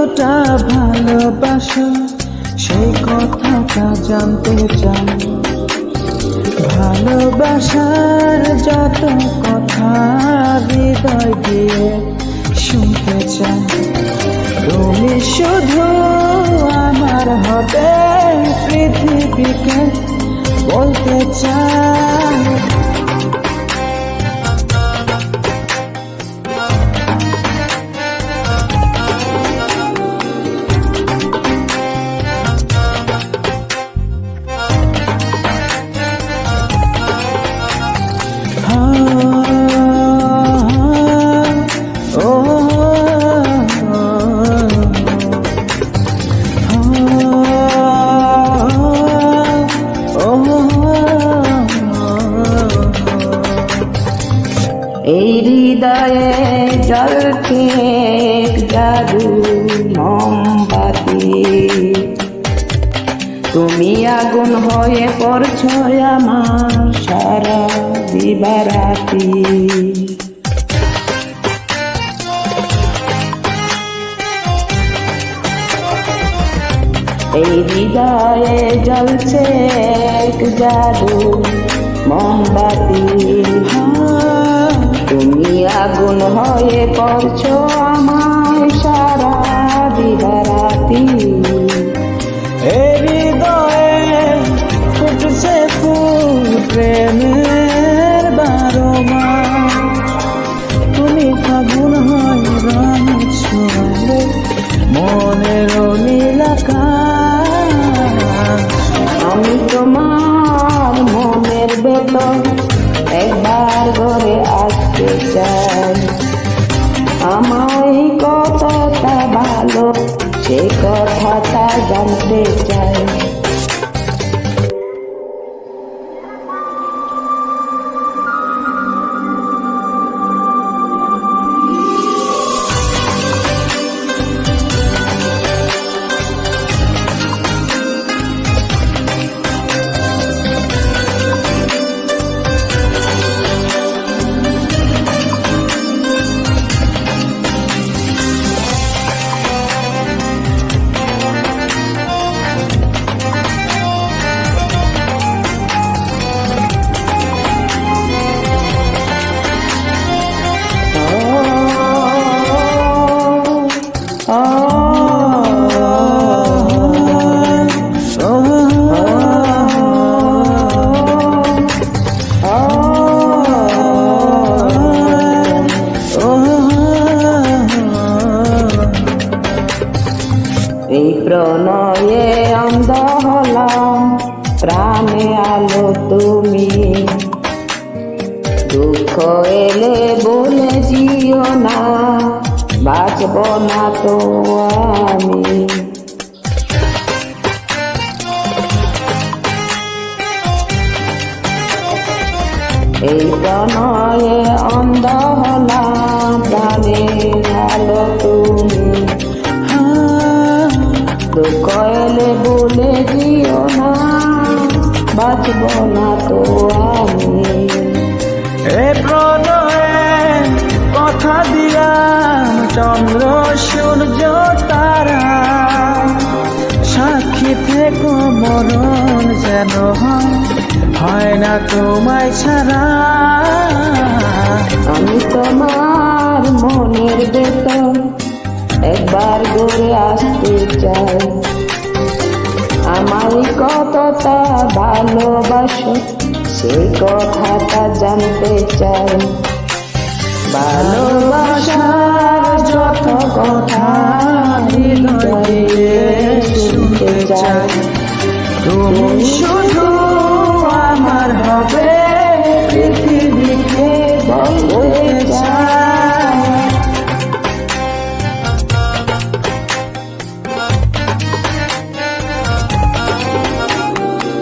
কতটা ভালোবাসো সেই কথাটা জানতে চাই। ভালোবাসার যত কথা হৃদয় দিয়ে শুনতে চাই। তুমি শুধু আমার হবে পৃথিবীকে বলতে চাই। এই হৃদয়ে জ্বলছে এক জাদু মোমবাতি, তুমি আগুন হয়ে পড়ছো আমার সারা দিবারাতি। এই হৃদয়ে জ্বলছে এক জাদু মোমবাতি, তুমি আগুন হয়ে পড়ছো আমার সারা দিবারাতি। এই হৃদয়ে ফুটছে ফুল প্রেমের বারোমা, তুমি ফাগুন হয় রঙ ছোঁয়ালে মনের নীল আকাশ। আমি তোমার মনের ভেতর একবার ঘরে আসতে চাই। আমায় কতটা ভালো সে কথাটা জানতে চাই। এই প্রণয়ে অন্ধ হলাম, প্রাণে আলো তুমি। দুঃখ এলে বলে জিও না, বাঁচব না তো আমি। এই প্রণয়ে অন্ধ হলাম, প্রাণে আলো তুমি। দুঃখ এলে বলে দিও না, বাঁচব না তো আমি। এ প্রণয়ে কথা দিয়া চন্দ্র সূর্য তারা, সাক্ষী থেকো মরণ যেন হয় না তোমায় ছাড়া। আমি তোমার মনের ভেতর একবার ঘুরে আসতে চাই। আমায় কতটা ভালোবাসো সেই কথাটা জানতে চাই। ভালোবাসার যত কথা হৃদয়ে শুনতে চাই। তুমি শুধু